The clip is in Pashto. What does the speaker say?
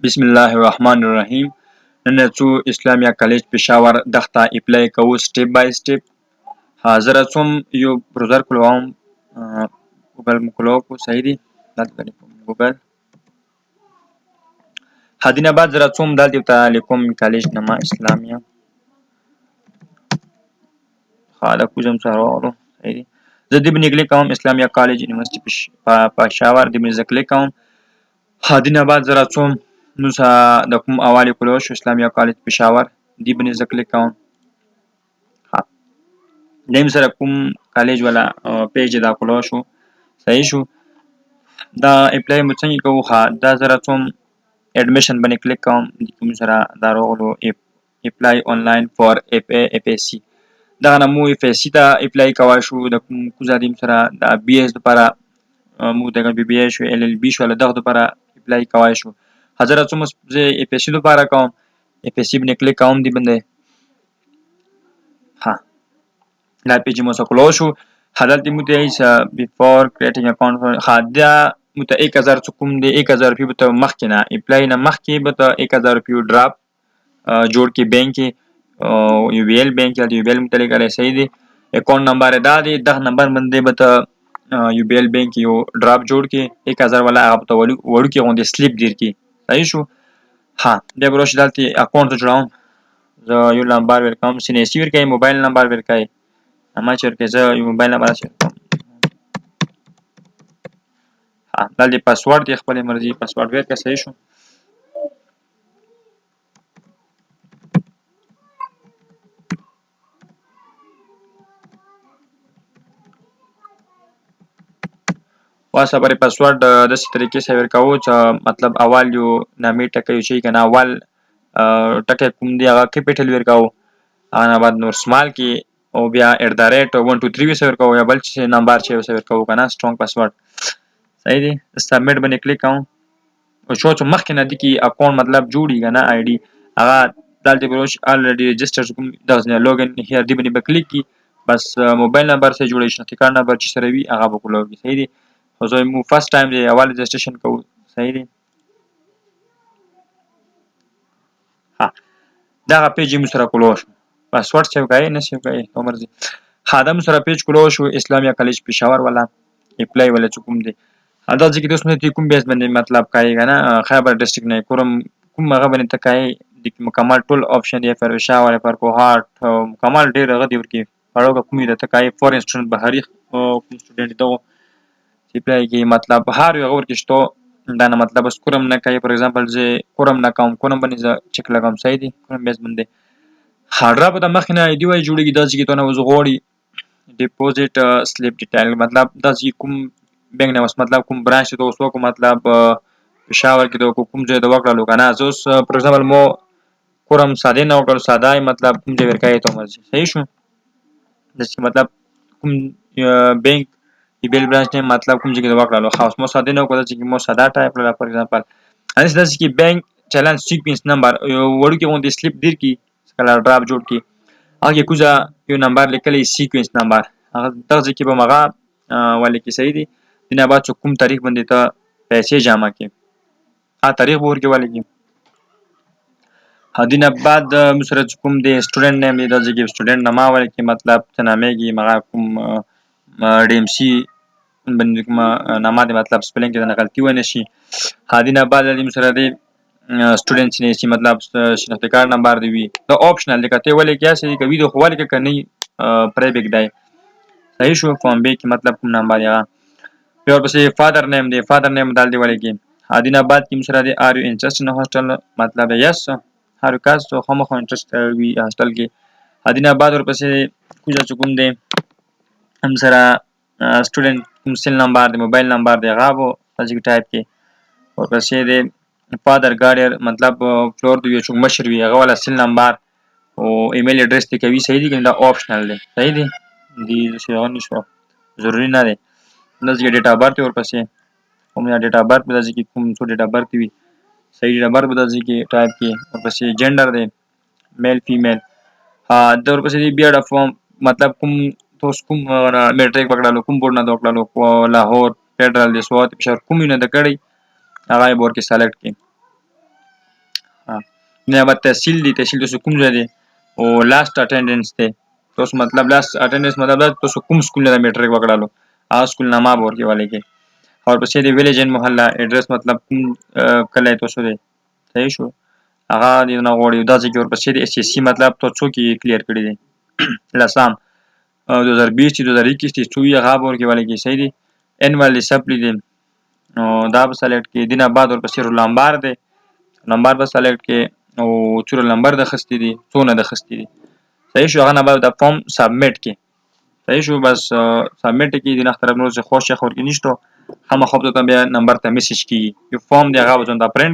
بسم الله الرحمن الرحیم. نن څو اسلامیا کالج پېښور دغه اپلای کوو سټیپ بای سټیپ. حاضر څوم یو برودر کلوم ګوګل مکلو کو صحیح دی دلته ګوګل هدینه بعد زرا څوم دلته ته لیکوم کالج نما اسلامیا خاله کوزم سره ورو صحیح دی. زه دې باندې کلیک کوم اسلامیا کالج یونیورسيټي پېښور دې باندې کلیک کوم. هدینه بعد زرا څوم نو د کوم اوالی کولو شو اسلامیا کالج پېښور دې باندې کلیک کوم. دیم سره کوم کالج ولا پیج دا کولو شو صحیح شو. دا اپلای مو څنګه کوو؟ دا زره څوم اډمیشن باندې کلیک کوم. کوم سره دا راغلو اپلای آنلاین فور اف ا اف ای سی دا نه مو اف ای سی ته اپلای کوای شو. د کوم کوزادیم سره دا بی اس لپاره مو دغه بی بی ای شو ال ال بی شو له دغه لپاره اپلای کوای شو. حضرت څوم زه اف ای سی لپاره کوم. اف ای سی باندې کلیک کوم دی باندې دا پیج مو سره کلوز شو. حالت مو ته ایس بیفور کریټینګ اکاونټ دا مو ته 1000 کوم دی 1000 روپیه به ته مخکې نه اپلای نه مخکې به ته 1000 روپیه ډراپ جوړ کې بینک کې یو وی ایل بینک یا یو وی ایل متعلق علی صحیح دی. اکاونټ نمبر دا دی 10 نمبر باندې به ته یو وی ایل بینک یو ډراپ جوړ کې 1000 ولا هغه ته وړو کې غونډه سلیپ دیر کې صحیح شو. بیا بروش دلته اکاونټ جوړوم. زه یو نمبر ورکوم سینې سی ورکای موبایل نمبر ورکای اما چیرته زه یو موبایل نمبر شریک کوم. دلته پاسورډ دی خپل مرزي پاسورډ ورکړه صحیح شو. واسه پر پاسورډ د څه طریقې سره ورکاو چې مطلب اول یو نامې ټکی یو شي کنه اول ټکی کوم دی هغه کیپټل ورکاو انا بعد نور سمال کې او بیا @1 2 3 وسه ورکاو یا بل څه نمبر چې وسه ورکاو کنه سټرونګ پاسورډ صحیح دی. سبمټ باندې کلیک کوم او شو چې مخکې نه دي کې اکاونټ مطلب جوړی کنه آی ډي هغه دلته بروش الریډي ريجستر کوم د لوګن هیر دی باندې کلیک کی بس موبایل نمبر سره جوړی شناختی کارت نمبر چې سره وي هغه وکولوږي صحیح دی. خو زه مو فرست ټایم دی اول رجسټریشن کوو صحیح دی. دا پیج مو سره کولو شو پاسورډ سیو کای نه سیو کای عمر دي. دا مو سره پیج کولو شو اسلامیا کالج پېښور ولا اپلای ولا کوم دی دا ځکه تاسو نه کوم بیس باندې مطلب کای کنه خیبر ډسټریکټ نه کوم هغه باندې تکای د مکمل ټول آپشن دی پر پېښور پر کوهارت مکمل ډیر هغه دی ورکی پړوګه کوم دی تکای فورن سټوډنټ بهاري کوم سټوډنټ دی اپلای کی مطلب هر یو ورکی شتو دا نه مطلب اس کوم نه کوي فور ایگزامپل زه کوم نه کوم باندې زه چک لګم صحیح دی کوم بیس باندې هارډرا په مخ نه دی وای جوړیږي دا چې ته نه وزغوړي ډیپوزټ سلیپ ډیټیل مطلب دا چې کوم بینک نه مطلب کوم برانچ ته اوسو کوم مطلب پېښور کې د کوم ځای د وکړلو کنه زه فور ایگزامپل مو کوم ساده نه وکړو ساده مطلب کوم ځای ورکای ته مرزي صحیح شو. د مطلب کوم بینک بیل برانچ نه مطلب کوم ځای کې د وکړلو خاص مو ساده نه وکړو چې مو ساده ټایپ کړل فور ایگزامپل انس د چې بینک چلن سیکوینس نمبر وړو کې غونډه سلیپ دیر کی کله ډراپ جوړ کی هغه کوزه یو نمبر لیکلی سیکوینس نمبر هغه دغه کې به مغه ولې کې صحیح دی دنه بعد کوم تاریخ باندې ته پیسې جمع کې تاریخ به ورکې ولې کې دنه بعد مسره کوم دی سټوډنټ نیم دی دغه کې سټوډنټ نامه ولې کې مطلب تنامېږي مغه کوم ډي ام سی باندې کوم نامه دی مطلب سپیلینګ کې نه غلطي ونه شي دنه بعد د مسره دی سټوډنټ چې مطلب شناختی کارت نمبر دی وي دا آپشنل دی کته ولې کې اسې کوي د خو ولې کې کني پرایویټ دی صحیح شو. فارم بی کې مطلب کوم نمبر یا بیا ورپسې فادر نیم دی فادر نیم دال دی ولې کې دینه بعد کې مسره دی ار یو انټرست ان هاستل مطلب یس هر کس تو خامخ انټرست وی هاستل کې دینه بعد ورپسې کوجا کوم دی هم سره سټوډنټ کوم سیل نمبر دی موبایل نمبر دی غاو تاسو ټایپ کې ورپسې دی فادر ګارډر مطلب فلور دی چې مشر وی هغه ولا سیل نمبر او ایمیل ایډریس دی کوي صحیح دی کنه دا آپشنل دی صحیح دی دی څه نشو ضروری نه دی لږه ډیټا برت ورپسې کوم ډیټا برت به ځکه کوم څو ډیټا برت وي صحیح ډیټا برت به ځکه ټایپ کې ورپسې جندر دی میل فیمیل د ورپسې دی بیا د فارم مطلب کوم تاسو کوم میټریک پکړلو کوم بورډ نه وکړلو لاهور فدرال دی سوات پېښور کوم نه د کړی هغه بور کې سلیکټ کې نه بعد تحصیل دی، تحصیل تاسو کوم ځای دی او لاست اټینډنس دی. تاسو مطلب لاست اټینډنس مطلب دا تاسو کوم سکول نه میټریک وکړالو هغه سکول نامه به ورکې والي کې. اور پسې د ویلیج ان محله ایډرس مطلب کوم کلی تاسو دی صحیح شو هغه دې نه غواړي دا ځکه ورپسې د اس اس سی مطلب تو څوک یې کلیر کړی دی لسام 2020 2021 څو یې هغه به ورکې والي کې صحیح دی. انوال سپلی دی نو دا به سلیکټ کې دینه بعد ورپسې رول نمبر دی نمبر به سلیکټ کې او څو رول نمبر د خستی دی څونه د خستی دی صحیح شو. هغه نه بعد د فارم سبمیټ کې صحیح شو بس سبمیټ کې دینه طرف نور څه خوښ خور کې نشته هم خپل ته بیا نمبر ته میسج کی یو فارم دی هغه به ځان د پرنټ